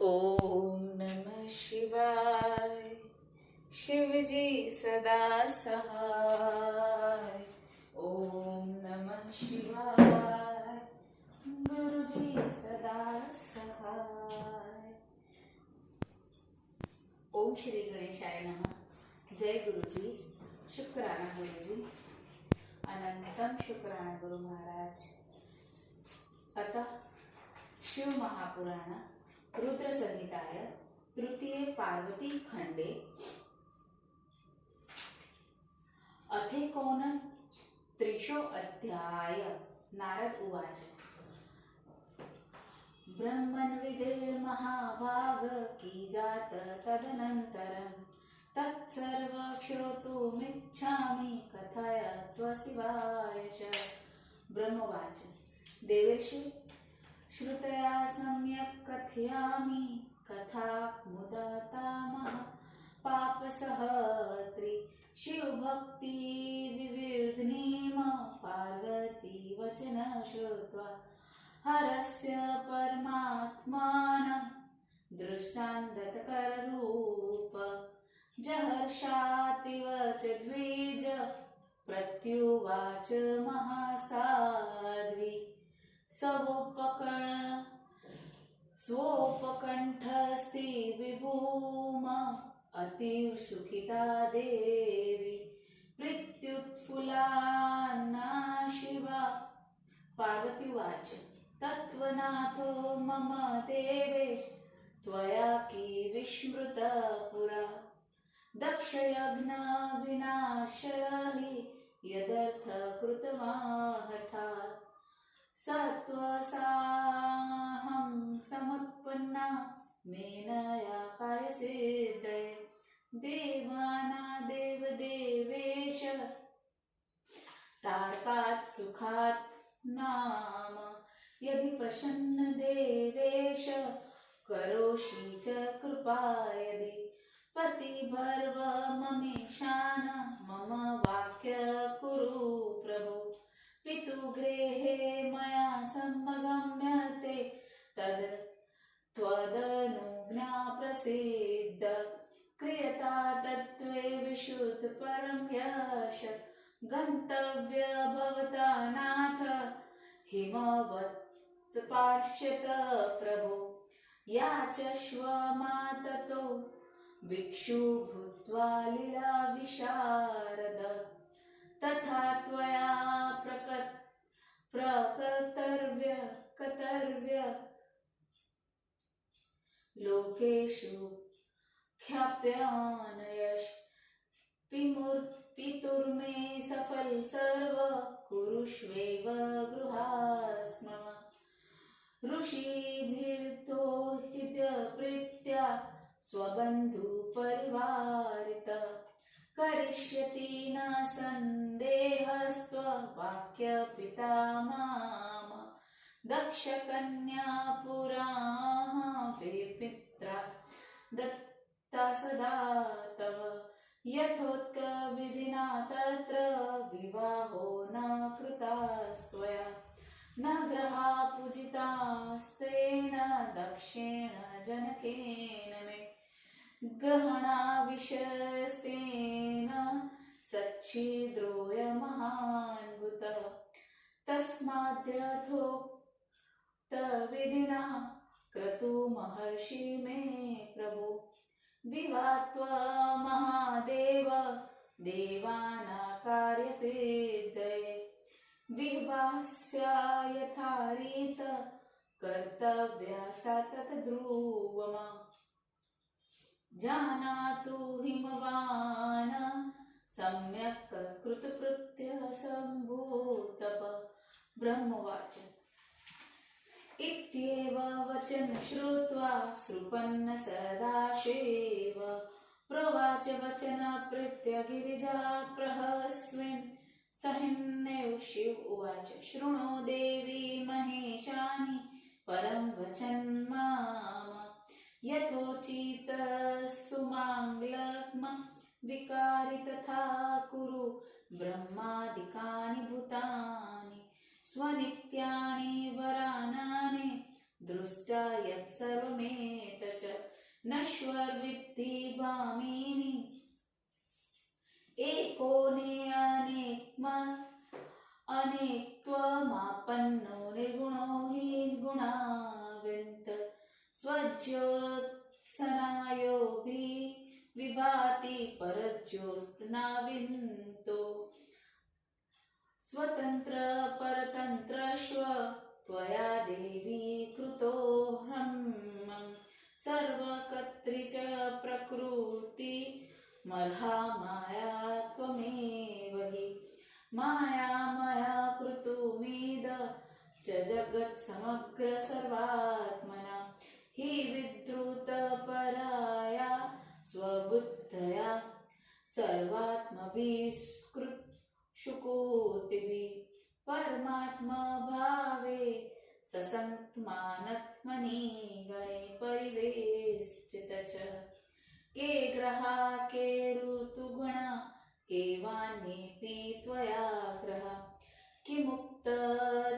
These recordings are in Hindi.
ओम नमः शिवाय। शिवजी सदा सहाय। ओम नमः शिवाय। गुरुजी सदा सहाय। ओम श्री गणेशाय नमः। जय गुरुजी। शुक्राना गुरुजी। अनंतम शुक्राना गुरु महाराज। अतः शिव महापुराण रुद्र संहिताय तृतीय पार्वती खंडे अथेकोन त्रिशो अध्याय। नारद उवाच। ब्रह्मन्विदे महाभाग की जात तदनन्तरं तत्सर्व श्रोतुमिच्छामि कथय त्वशिवायश। ब्रह्मवाच। देवर्षि श्रुतया सम्यक् कथयामि कथा मुदातामः पापसहस्त्री शिवभक्ति विविर्धनीम पार्वती वचन श्रुत्वा हरस्य परमात्मान दृष्टान्तकरूप जहर्षातिव च द्विज प्रत्युवाच महासाध्वी स्वोपकण्ठस्ति विभूम अतिसुखिता देवी प्रीत्युत्फुल्लाना शिवा। पार्वतीवाच। तत्त्वनाथो मम देवेश त्वया की विस्मृत पुरा दक्षयज्ञ विनाशहि यदर्थ कृतवान् हठात् सत्वसाहं समुत्पन्ना मेनया कार्यसिद्धये देवानादेव देवेश तारकात् सुखात् नाम यदि प्रसन्न देवेश करोषि च कृपा यदि पतिभर्व ममेशान मम वाक्य कुरु प्रभो पितुगृहे मया सम्मगम्यते तद् त्वदनुज्ञा प्रसीद क्रियता तत्त्वे विशुद्ध परं यश गन्तव्य भवता नाथ हिमवत् पाश्यत प्रभो याचश्व माततो भिक्षु भूत्वा लीला विशारद तथा त्वया प्रकर्तव्य लोकेषु ख्याप्यनयश पितुर्मे सफल सर्व कुरुष्वेव गृहास्म ऋषिभिर्तो हितप्रीत्या स्वबन्धु परिवारित करिष्यति न सन्देहस्त्व वाक्य पिता माम दक्षकन्या पुरा पित्रा दत्ता सदा तव यथोक्त विधिना तत्र विवाहो न कृतास्त्वया न ग्रहा पूजितास्तेन दक्षेण जनकेन मे ग्रहणाविशस्तेन सच्छिद्रोय महान्भुत तस्माद्यथोक्त विधिना क्रतुमहर्षि मे प्रभो विवात्व महादेव देवानाकार्यसिद्धये विवास्या यथारीत कर्तव्या सा तद्ध्रुवम् जानातु हिमवान् सम्यक् कृतकृत्य सम्भूतप। ब्रह्मवाच। इत्येव वचन श्रुत्वा सृपन्न सदाशिव प्रोवाच वचन प्रीत्य गिरिजा प्रहस्विन् सहिन्नेव। शिव उवाच। शृणु देवी महेशानि परं वचन् माम यथोचित सुमांग्लग्म विकारी तथा कुरु ब्रह्मादिकानि भूतानि स्वनित्यानि वरानानि दृष्टा यत्सर्वमेतच्च नश्वर विद्धि भामिनी एको अनेकत्वमापन्नो निर्गुणो हि गुणाविन्त स्वज्योत्सनायो विभाति परज्योत्स्नाविन्तो स्वतन्त्र परतन्त्रश्व त्वया देवी कृतोऽहम् सर्वकर्त्री च प्रकृति मर्हा माया त्वमेव हि मायामया कृतुमिद च जगत् समग्र सर्वात्मना हि विद्रुतपराया स्वबुद्धया सर्वात्मभिष्कृतिभिः परमात्मा भावे ससंत्मानत्मनि गणे परिवेष्टित च के ग्रहा के ऋतुगुणा के वान्येऽपि त्वया ग्रहा किमुक्त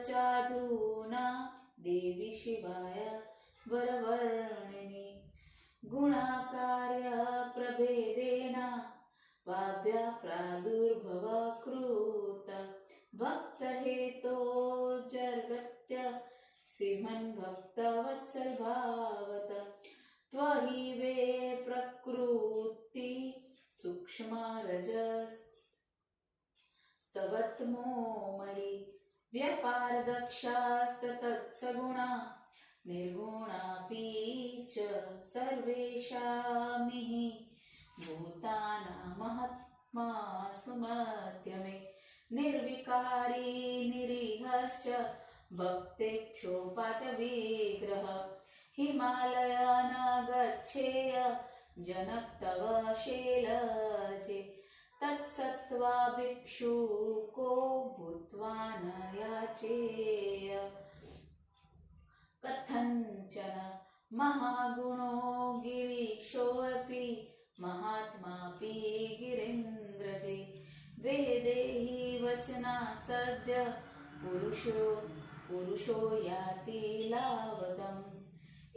चाधुना देवी शिवाय वरवर्णिनि गुणाकार्य प्रभेदेन वाभ्य प्रादुर्भव कृत भक्तहेतो जर्गत्य श्रीमन् भक्तवत्सल भावत त्वहि वे प्रकृति सूक्ष्म रजस्तवत्मोमयि व्यपारदक्षास्तत्सगुणा निर्गुणापि च सर्वेषामिहि भूतानामहत्मासु मध्यमे निर्विकारी निरीहश्च भक्तेच्छोपातविग्रह हिमालयान् गच्छेय जनक तव शैलजे तत्सत्त्वा भिक्षुको भूत्वा न याचेय कथञ्चन महागुणो गिरीशोऽपि महात्मापि गिरीन्द्रजे वेदे हि वचनात् सद्य पुरुषो याति लावतम्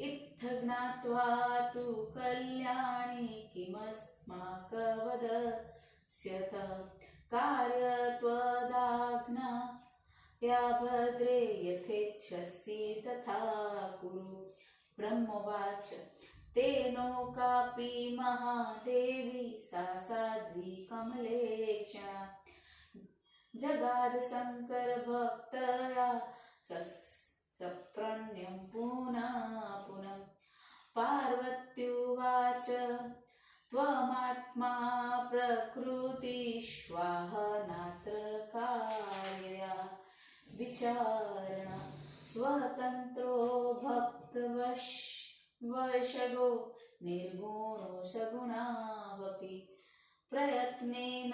इत्थ ज्ञात्वा तु कल्याणि किमस्माकवदस्यथ कार्यत्वदाज्ञा या भद्रे यथेच्छसि तथा कुरु ब्रह्मोवाच तेनो कापि महादेवी सा साध्वी कमलेक्षा जगाद शंकर भक्तया सप्रणयं पुनः पुनः पार्वत्युवाच त्वमात्मा प्रकृतिष्वाह नात्र कार्यया विचारण स्वतन्त्रो भक्तवशगो निर्गुणो सगुणावपि प्रयत्नेन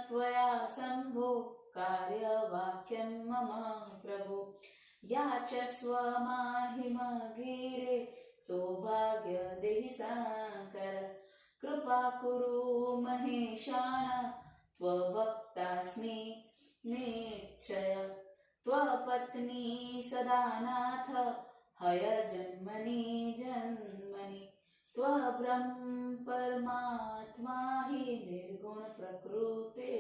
त्वया शम्भो कार्यवाक्यं मम प्रभो याचस्व माहिमगिरे सौभाग्य देहि शङ्कर कृपा कुरु महेशान त्वभक्तास्मि निश्चय त्वपत्नी सदानाथ हय जन्मनि जन्मनि त्वब्रह्म परमात्मा हि निर्गुण प्रकृते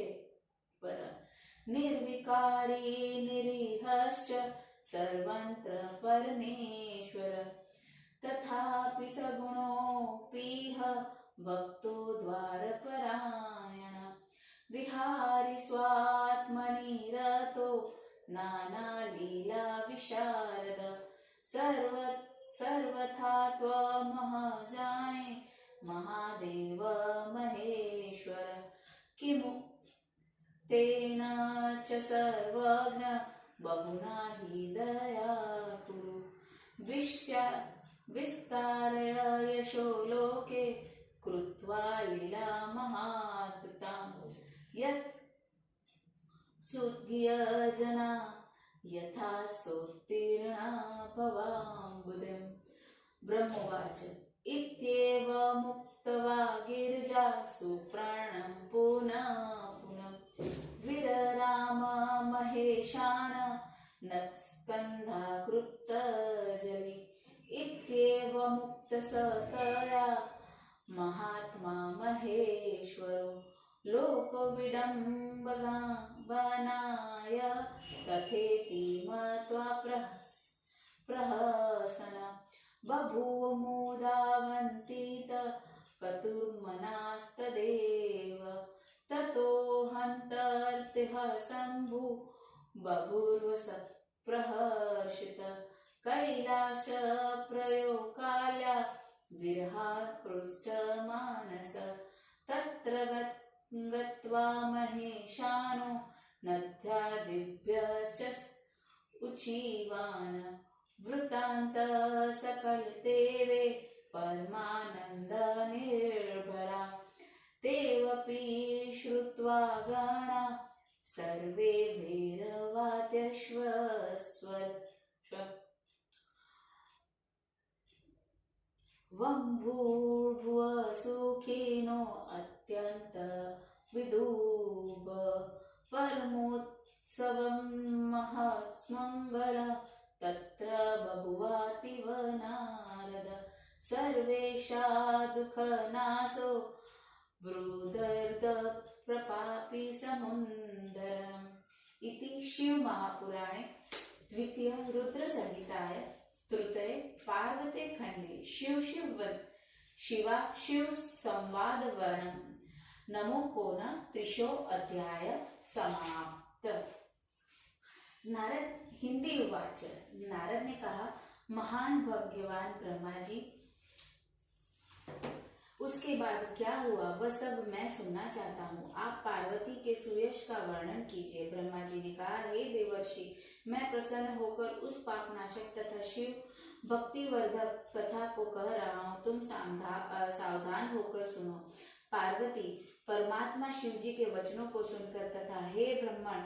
पर निर्विकारी निरीहश्च सर्वत्र परमेश्वर तथापि सगुणोऽपीह भक्तो द्वारपरायण विहारि स्वात्मनि रतो नानालीला विशारद सर्वथा त्वमहजाने महादेव महेश्वर किमु तेन च सर्वज्ञ बहुना हि दया कुरु विस्तारय यशो लोके कृत्वा लीला महाद्भुतां यत् सुज्ञजना यथा सोत्तीर्णा भवाम्बुधिं ब्रह्मोवाच इत्येव मुक्त्वा गिरिजा सुप्राणं पुनः पुनः विरराम महेशान नत्स्कन्धाकृतजलि इत्येव मुक्तसतया महात्मा महेश्वरो लोकविडम्बनाय तथेति मत्वा प्रहसन बभूव मुदावन्तीत कतुर्मनास्तदेव ततो हन्तर्तिः शम्भु बभूर्व प्रहर्षित कैलास प्रयोकाल्या विरहाकृष्टमानस तत्र गत्वा महेशानो नद्यादिभ्य च उचीवान वृत्तान्त सकलतेवे परमानन्द निर्भरा तेवपि श्रुत्वा गणा सर्वे भैरवाद्यश्वस्वर वम्भूर्भुव सुखिनो अत्यन्त विदुब परमोत्सवं महास्मङ्गल तत्र बभुवातिव नारद सर्वेषा दुःखनाशो ब्रूदर्द प्रपापि समुन्दरम् इति शिव महापुराणे द्वितीय रुद्र संहिताय तृतीय पार्वती खंडे शिवा शिव संवाद वर्णम नमो कोन त्रिशो अध्याय समाप्त। नारद हिंदी उवाच। नारद ने कहा, महान भाग्यवान ब्रह्मा जी, उसके बाद क्या हुआ वह सब मैं सुनना चाहता हूँ। आप पार्वती के सुयश का वर्णन कीजिए। ब्रह्मा जी ने कहा, हे देवर्षि, मैं प्रसन्न होकर उस पापनाशक तथा शिव भक्तिवर्धक कथा को कह रहा हूँ, तुम सावधान होकर सुनो। पार्वती परमात्मा शिव जी के वचनों को सुनकर तथा हे ब्रह्मण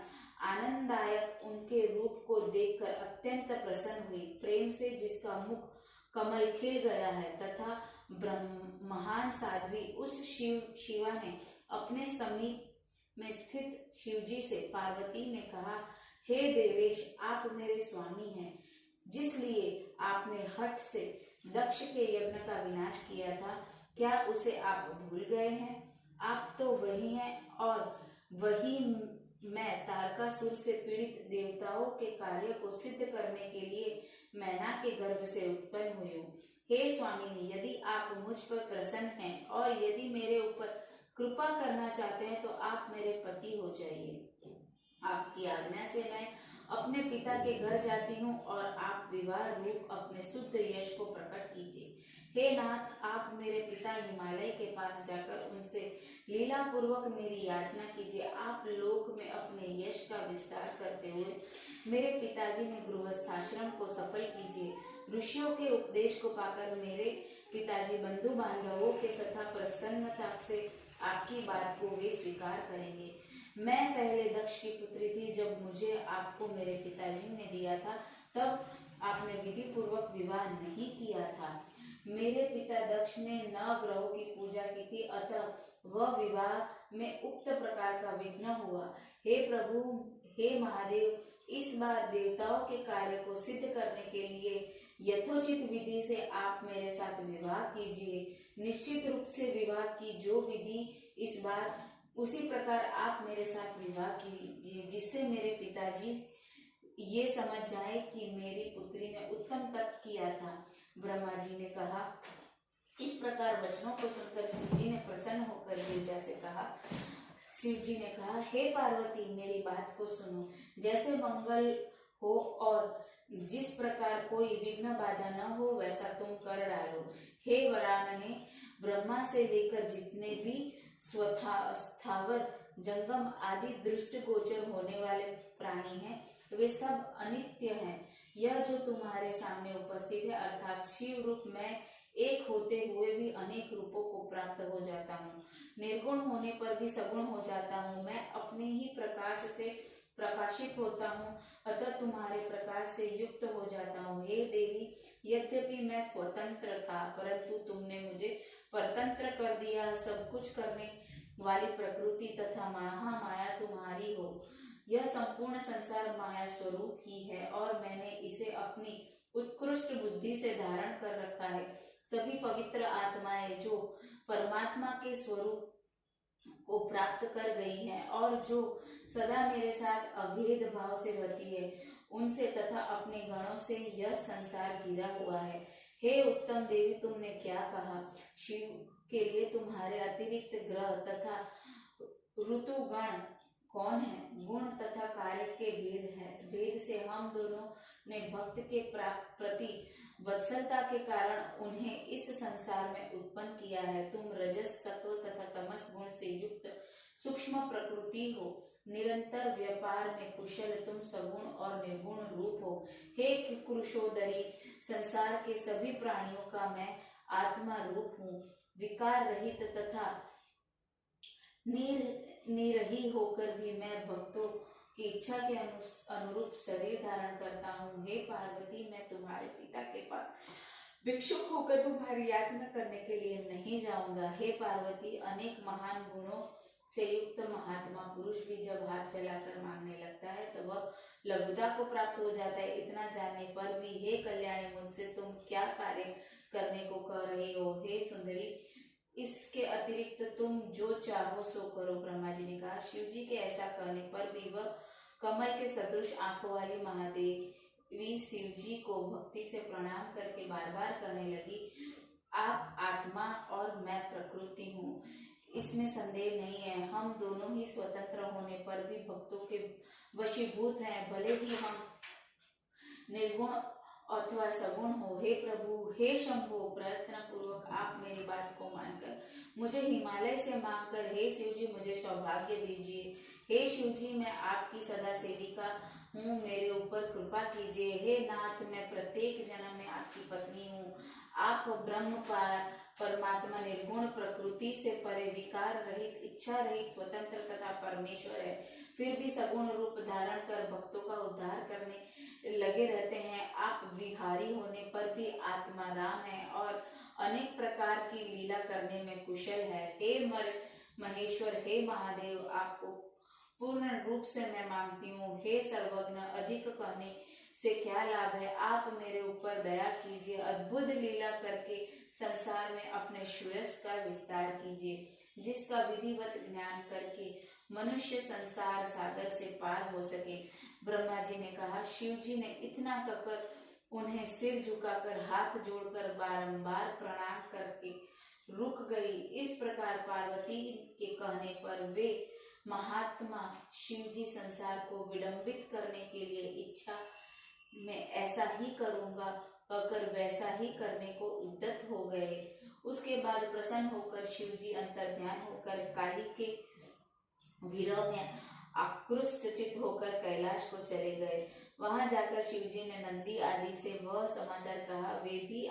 आनंददायक उनके रूप को देखकर अत्यंत प्रसन्न हुई। प्रेम से जिसका मुख कमल खिल गया है तथा महान साध्वी उस शिवा ने अपने समीप में स्थित शिवजी से पार्वती ने कहा, हे देवेश, आप मेरे स्वामी हैं, जिसलिए आपने हठ से दक्ष के यज्ञ का विनाश किया था, क्या उसे आप भूल गए हैं? आप तो वही हैं और वही मैं तारकासुर से पीड़ित देवताओं के कार्य को सिद्ध करने के लिए मैना के गर्भ से उत्पन्न हुई हूँ। हे स्वामिनी, यदि आप मुझ पर प्रसन्न हैं और यदि मेरे ऊपर कृपा करना चाहते हैं तो आप मेरे पति हो जाइए। आपकी आज्ञा से मैं अपने पिता के घर जाती हूँ और आप विवाह रूप अपने शुद्ध यश को प्रकट कीजिए। हे नाथ, आप मेरे पिता हिमालय के पास जाकर उनसे लीला पूर्वक मेरी याचना कीजिए। आप लोक में अपने यश का विस्तार करते हुए मेरे पिताजी में गृहस्थाश्रम को सफल कीजिए। ऋषियों के उपदेश को पाकर मेरे पिताजी बंधु बांधवों के सदा प्रसन्नता से आपकी बात को वे स्वीकार करेंगे। मैं पहले दक्ष की पुत्री थी। जब मुझे आपको मेरे पिताजी ने दिया था तब आपने विधि पूर्वक विवाह नहीं किया था। मेरे पिता दक्ष ने 9 ग्रहों की पूजा की थी, अतः वह विवाह में उक्त प्रकार का विघ्न हुआ। हे प्रभु, हे महादेव, इस बार देवताओं के कार्य को सिद्ध करने के लिए यथोचित विधि से आप मेरे साथ विवाह कीजिए। निश्चित रूप से विवाह की जो विधि इस बार, उसी प्रकार आप मेरे साथ विवाह कीजिए, जिससे मेरे पिताजी ये समझ जाए कि मेरी पुत्री ने उत्तम तप किया था। ब्रह्मा जी ने कहा। इस प्रकार वचनों को सुनकर शिवजी ने प्रसन्न होकर गिरिजा से कहा। शिवजी ने कहा, हे पार्वती, मेरी बात को सुनो। जैसे मंगल हो और जिस प्रकार कोई विघ्न बाधा न हो वैसा तुम कर डालो। हे वरानने, ब्रह्मा से लेकर जितने भी स्थावर जंगम आदि दृष्ट गोचर होने वाले प्राणी हैं वे सब अनित्य हैं। यह जो तुम्हारे सामने उपस्थित है अर्थात शिव रूप मैं एक होते हुए भी अनेक रूपों को प्राप्त हो जाता हूँ। निर्गुण होने पर भी सगुण हो जाता हूँ। मैं अपने ही प्रकाश से प्रकाशित होता हूँ, अतः तुम्हारे प्रकाश से युक्त हो जाता हूँ। हे देवी, यद्यपि मैं स्वतंत्र था परंतु तुमने मुझे परतंत्र कर दिया। सब कुछ करने वाली प्रकृति तथा महामाया तुम्हारी हो। यह संपूर्ण संसार माया स्वरूप ही है और मैंने इसे अपनी उत्कृष्ट बुद्धि से धारण कर रखा है। सभी पवित्र आत्माएं जो परमात्मा के स्वरूप को प्राप्त कर गई हैं और जो सदा मेरे साथ अभेद भाव से रहती है, उनसे तथा अपने गणों से यह संसार घिरा हुआ है। हे उत्तम देवी, तुमने क्या कहा? शिव के लिए तुम्हारे अतिरिक्त ग्रह तथा ऋतुगण कौन है? गुण तथा कार्य के भेद से हम दोनों ने भक्त के प्रति वत्सलता के कारण उन्हें इस संसार में उत्पन्न किया है। तुम रजस, सत्व तथा तमस गुण से युक्त सूक्ष्म प्रकृति हो, निरंतर व्यापार में कुशल तुम सगुण और निर्गुण रूप हो। हे कुरुशोदरी, संसार के सभी प्राणियों का मैं आत्मा रूप हूँ। विकार रहित तथा निरही होकर भी मैं भक्तों की इच्छा के अनुरूप शरीर धारण करता हूँ। हे पार्वती, मैं तुम्हारे पिता के पास भिक्षुक होकर तुम्हारी याचना करने के लिए नहीं जाऊंगा। हे पार्वती, अनेक महान गुणों से युक्त महात्मा पुरुष भी जब हाथ फैलाकर मांगने लगता है तो वह लघुता को प्राप्त हो जाता है। इतना जानने पर भी हे कल्याणी, मुझसे तुम क्या कार्य करने को कह रही हो? हे सुंदरी, इसके अतिरिक्त तुम जो चाहो सो करो। ब्रह्मा जी ने कहा। शिव जी के ऐसा कहने पर भी वह कमल के सदृश आंखों वाली महादेवी शिव जी को भक्ति से प्रणाम करके बार बार कहने लगी, आप आत्मा और मैं प्रकृति हूँ, इसमें संदेह नहीं है। हम दोनों ही स्वतंत्र होने पर भी भक्तों के वशीभूत हैं, भले ही हम निर्गुण अथवा सगुण हो। हे प्रभु, हे शंभो, प्रयत्न पूर्वक आप मेरी बात को मानकर मुझे हिमालय से मांगकर हे शिव जी मुझे सौभाग्य दीजिए। हे शिव जी, मैं आपकी सदा सेविका हूँ, मेरे ऊपर कृपा कीजिए। हे नाथ, मैं प्रत्येक जन्म में आपकी पत्नी हूँ। आप ब्रह्म परमात्मा निर्गुण प्रकृति से परे, विकार रहित, इच्छा रहित, स्वतंत्र तथा परमेश्वर है। फिर भी सगुण रूप धारण कर भक्तों का उद्धार करने लगे रहते हैं। आप विहारी होने पर भी आत्मा राम है और अनेक प्रकार की लीला करने में कुशल है। हे महेश्वर, हे महादेव, आपको पूर्ण रूप से मैं मांगती हूँ। हे सर्वज्ञ, अधिक कहने से क्या लाभ है? आप मेरे ऊपर दया कीजिए, अद्भुत लीला करके संसार में अपने श्रेयस का विस्तार कीजिए, जिसका विधिवत ज्ञान करके मनुष्य संसार सागर से पार हो सके। ब्रह्मा जी ने कहा। शिव जी ने इतना कहकर उन्हें सिर झुकाकर हाथ जोड़कर बारंबार प्रणाम करके रुक गई। इस प्रकार पार्वती के कहने पर वे महात्मा शिव जी संसार को विडंबित करने के लिए इच्छा मैं ऐसा ही करूंगा कहकर वैसा ही करने को उद्यत हो गए। उसके बाद प्रसन्न होकर शिव जी अंतर्ध्यान होकर काली के विरह में आकृष्ट चित होकर कैलाश को चले गए। वहां जाकर शिव जी ने नंदी आदि से वह समाचार कहा। वे भी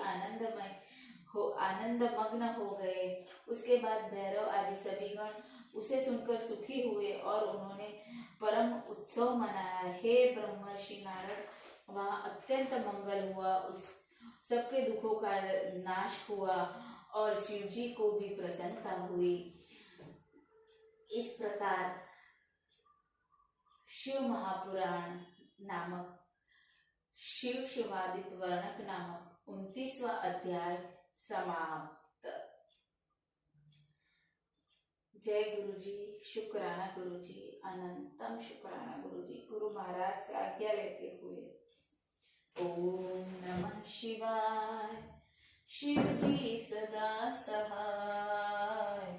आनंदमग्न हो गए। उसके बाद भैरव आदि सभी गण उसे सुनकर सुखी हुए और उन्होंने परम उत्सव मनाया। हे ब्रह्मर्षि नारद, वहां अत्यंत मंगल हुआ, उस सबके दुखों का नाश हुआ और शिव जी को भी प्रसन्नता हुई। इस प्रकार शिव महापुराण नामक शिव शिवादित वर्णक नामक 29वां अध्याय समाप्त। जय गुरु जी, शुक्राना गुरु जी, अनंतम शुक्राना गुरु जी। गुरु महाराज से आज्ञा लेते हुए ओम नमः शिवाय। शिव जी सदा सहाय।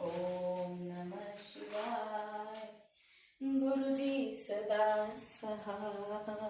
ओम नमः शिवाय। गुरु जी सदा सहाय।